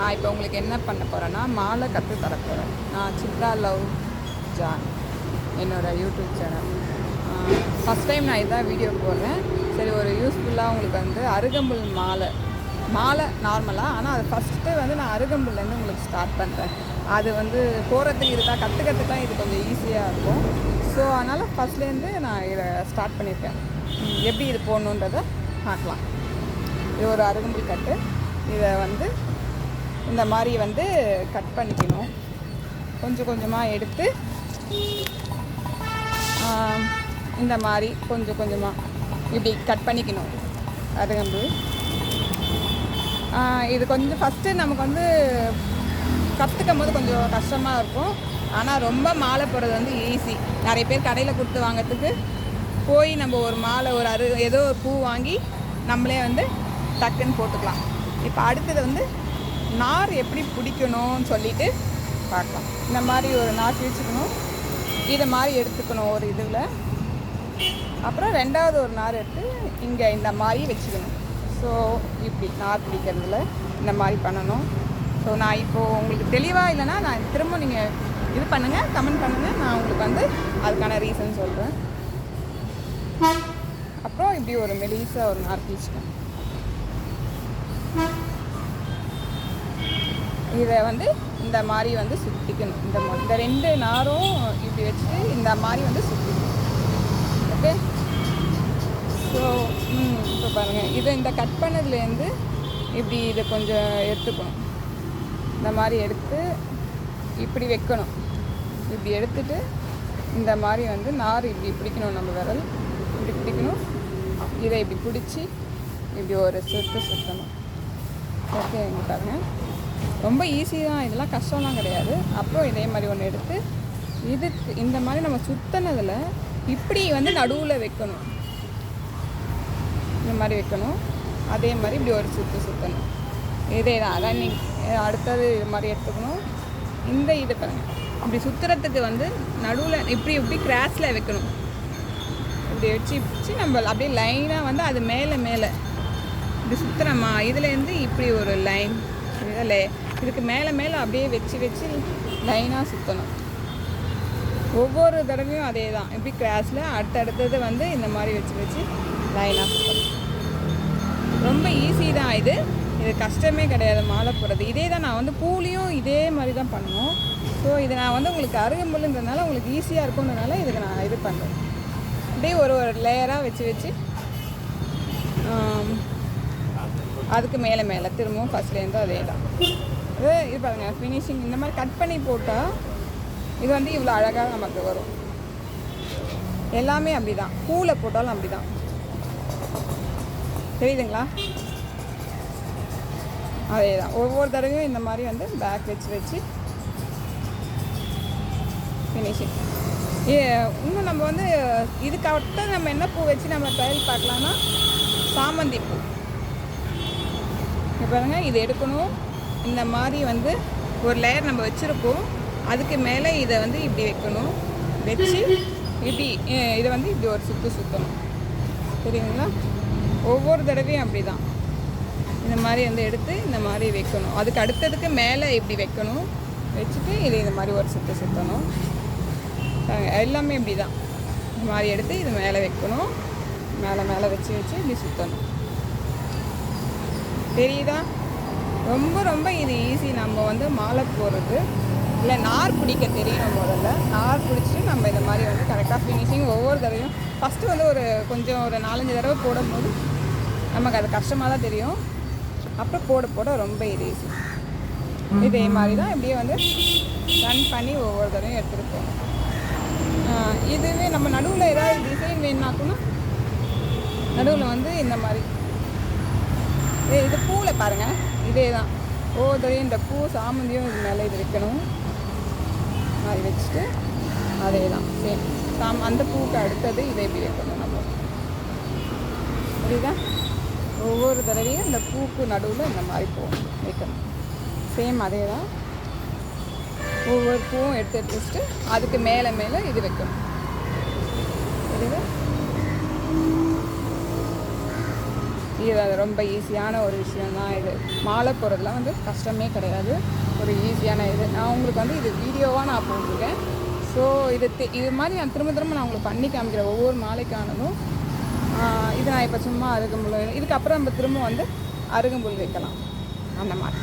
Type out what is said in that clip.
நான் இப்போ உங்களுக்கு என்ன பண்ண போகிறேன்னா மாலை கற்று தர போகிறேன். நான் சித்ரா லவ் ஜான், என்னோடய யூடியூப் சேனல். ஃபஸ்ட் டைம் நான் இதான் வீடியோ போடுறேன். சரி, ஒரு யூஸ்ஃபுல்லாக உங்களுக்கு வந்து அருகம்புல் மாலை நார்மலாக, ஆனால் அது ஃபஸ்ட்டு வந்து நான் அருகம்புல்லேருந்து உங்களுக்கு ஸ்டார்ட் பண்ணுறேன். அது வந்து போகிறதுக்கு இருக்கா கற்றுக்கிறதுக்குலாம் இது கொஞ்சம் ஈஸியாக இருக்கும். ஸோ அதனால் ஃபஸ்ட்லேருந்து நான் இதை ஸ்டார்ட் பண்ணியிருக்கேன். எப்படி இது போடணுன்றதை பார்க்கலாம். இது ஒரு அருகம்புல் கட்டு. இதை வந்து இந்த மாதிரி வந்து கட் பண்ணிக்கணும். கொஞ்சம் கொஞ்சமாக எடுத்து இந்த மாதிரி கொஞ்சம் கொஞ்சமாக இப்படி கட் பண்ணிக்கணும் அருகம்புல். இது கொஞ்சம் ஃபஸ்ட்டு நமக்கு வந்து கற்றுக்கும் போது கொஞ்சம் கஷ்டமாக இருக்கும். ஆனால் ரொம்ப மாலை போடுறது வந்து ஈஸி. நிறைய பேர் கடையில் கொடுத்து வாங்கிறதுக்கு போய் நம்ம ஒரு மாலை ஏதோ ஒரு பூ வாங்கி நம்மளே வந்து டக்குன்னு போட்டுக்கலாம். இப்போ அடுத்தது வந்து நார் எப்படி பிடிக்கணும்னு சொல்லிட்டு பார்க்கலாம். இந்த மாதிரி ஒரு நார் பிடிச்சிக்கணும். இதை மாதிரி எடுத்துக்கணும் ஒரு இதில். அப்புறம் ரெண்டாவது ஒரு நார் எடுத்து இங்கே இந்த மாதிரி வச்சுக்கணும். ஸோ இப்படி நார் பிடிக்கிறதுல இந்த மாதிரி பண்ணணும். ஸோ நான் இப்போது உங்களுக்கு தெளிவாக இல்லைன்னா நான் திரும்ப நீங்கள் இது பண்ணுங்கள், கமெண்ட் பண்ணுங்கள். நான் உங்களுக்கு வந்து அதுக்கான ரீசன் சொல்கிறேன். அப்புறம் இப்படி ஒரு மெலிசாக ஒரு நார் பிடிச்சிக்கணும். இதை வந்து இந்த மாதிரி வந்து சுற்றிக்கணும். இந்த ரெண்டு நாரும் இப்படி வச்சு இந்த மாதிரி வந்து சுற்றிக்கணும். ஓகே. ஸோ இப்போ பாருங்கள், இதை இந்த கட் பண்ணதுலேருந்து இப்படி இதை கொஞ்சம் எடுத்துக்கணும். இந்த மாதிரி எடுத்து இப்படி வைக்கணும். இப்படி எடுத்துட்டு இந்த மாதிரி வந்து நார் இப்படி பிடிக்கணும். நம்ம விரல் இப்படி பிடிக்கணும். இதை இப்படி பிடிச்சி இப்படி ஒரு சுற்றணும். ஓகே, இங்கே பாருங்கள், ரொம்ப ஈஸி தான், இதெல்லாம் கஷ்டம்லாம் கிடையாது. அப்புறம் இதே மாதிரி ஒன்று எடுத்து இதுக்கு இந்த மாதிரி நம்ம சுற்றினதில் இப்படி வந்து நடுவில் வைக்கணும். இந்த மாதிரி வைக்கணும். அதே மாதிரி இப்படி ஒரு சுற்றணும். இதே தான். அதான் நீங்கள் அடுத்தது இது மாதிரி எடுத்துக்கணும். இந்த இது பாருங்கள், இப்படி சுற்றுறதுக்கு வந்து நடுவில் இப்படி கிராஸில் வைக்கணும். இப்படி வச்சு நம்ம அப்படியே லைனாக வந்து அது மேலே இப்படி சுற்றுறோமா, இதுலேருந்து இப்படி ஒரு லைன் இதில் இதுக்கு மேலே அப்படியே வச்சு லைனாக சுற்றணும். ஒவ்வொரு தடவையும் அதே தான். இப்படி கிராஸில் அடுத்தது வந்து இந்த மாதிரி வச்சு லைனாக சுற்றணும். ரொம்ப ஈஸி தான். இது கஷ்டமே கிடையாது மாலை போடுறது. இதே தான் நான் வந்து பூலையும் இதே மாதிரி தான் பண்ணணும். ஸோ இது நான் வந்து உங்களுக்கு அருகம்புல்ன்றதுனால உங்களுக்கு ஈஸியாக இருக்கும்ன்றதுனால இதுக்கு நான் இது பண்ணுறேன். அப்படியே ஒரு லேயராக வச்சு அதுக்கு மேலே திரும்பவும் ஃபஸ்ட்லேருந்து அதே தான். இது பாருங்கள், ஃபினிஷிங் இந்த மாதிரி கட் பண்ணி போட்டால் இது வந்து இவ்வளோ அழகாக நமக்கு வரும். எல்லாமே அப்படி தான், பூவில் போட்டாலும் அப்படி தான். தெரியுதுங்களா? அதே தான். ஒவ்வொரு தடவையும் இந்த மாதிரி வந்து பேக் வச்சு ஃபினிஷிங். இன்னும் நம்ம வந்து இதுக்காக நம்ம என்ன பூ வச்சு நம்ம ட்ரையல் பார்க்கலான்னா சாமந்தி பூ. இப்போ பாருங்கள், இது எடுக்கணும். இந்த மாதிரி வந்து ஒரு லேயர் நம்ம வச்சுருக்கோம். அதுக்கு மேலே இதை வந்து இப்படி வைக்கணும். வச்சு இப்படி இதை வந்து இப்படி ஒரு சுற்றணும். தெரியுங்களா? ஒவ்வொரு தடவையும் அப்படி தான். இந்த மாதிரி வந்து எடுத்து இந்த மாதிரி வைக்கணும். அதுக்கு அடுத்ததுக்கு மேலே இப்படி வைக்கணும். வச்சுட்டு இதை இந்த மாதிரி ஒரு சுற்றணும். எல்லாமே இப்படி தான். இந்த மாதிரி எடுத்து இது மேலே வைக்கணும். மேலே வச்சு இப்படி சுற்றணும். தெரியுதா? ரொம்ப இது ஈஸி. நம்ம வந்து மாலை போடுறது இல்லை, நார் பிடிக்க தெரியணும். முதல்ல நார் பிடிச்சிட்டு நம்ம இந்த மாதிரி வந்து கரெக்டாக ஃபினிஷிங் ஒவ்வொரு தடவையும் ஃபஸ்ட்டு வந்து ஒரு 4-5 தடவை போடும்போது நமக்கு அது கஷ்டமாக தான் தெரியும். அப்புறம் போட ரொம்ப இது ஈஸி. இதே மாதிரி தான் இப்படியே வந்து ரன் பண்ணி ஒவ்வொரு தடவையும் எடுத்துகிட்டு போகணும். இதுவே நம்ம நடுவில் ஏதாவது டிசைன் வேணுனாக்குன்னா நடுவில் வந்து இந்த மாதிரி இது பூவில் பாருங்கள், இதே தான். ஒவ்வொரு தடவையும் இந்த பூ சாமந்தியும் இது மேலே இது வைக்கணும். அது வச்சுட்டு அதே தான் சேம். அந்த பூவுக்கு அடுத்தது இதை இப்படி வைக்கணும் நம்ம. புரியுதா? ஒவ்வொரு தடவையும் இந்த பூக்கு நடுவில் இந்த மாதிரி வைக்கணும். சேம் அதே தான். ஒவ்வொரு பூவும் எடுத்து வச்சுட்டு அதுக்கு மேலே இது வைக்கணும். புரியுதா? இது ரொம்ப ஈஸியான ஒரு விஷயம் தான் இது. மாலை போடுறதுலாம் வந்து கஷ்டமே கிடையாது, ஒரு ஈஸியான இது. நான் உங்களுக்கு வந்து இது வீடியோவாக நான் போட்டிருக்கேன். ஸோ இது மாதிரி நான் திரும்ப நான் உங்களுக்கு பண்ணி காமிக்கிறேன் ஒவ்வொரு மாலைக்கானதும். இது நான் இப்போ சும்மா அருகம்புல், இதுக்கப்புறம் நம்ம திரும்ப வந்து அருகம்புல் வைக்கலாம் அந்த மாதிரி.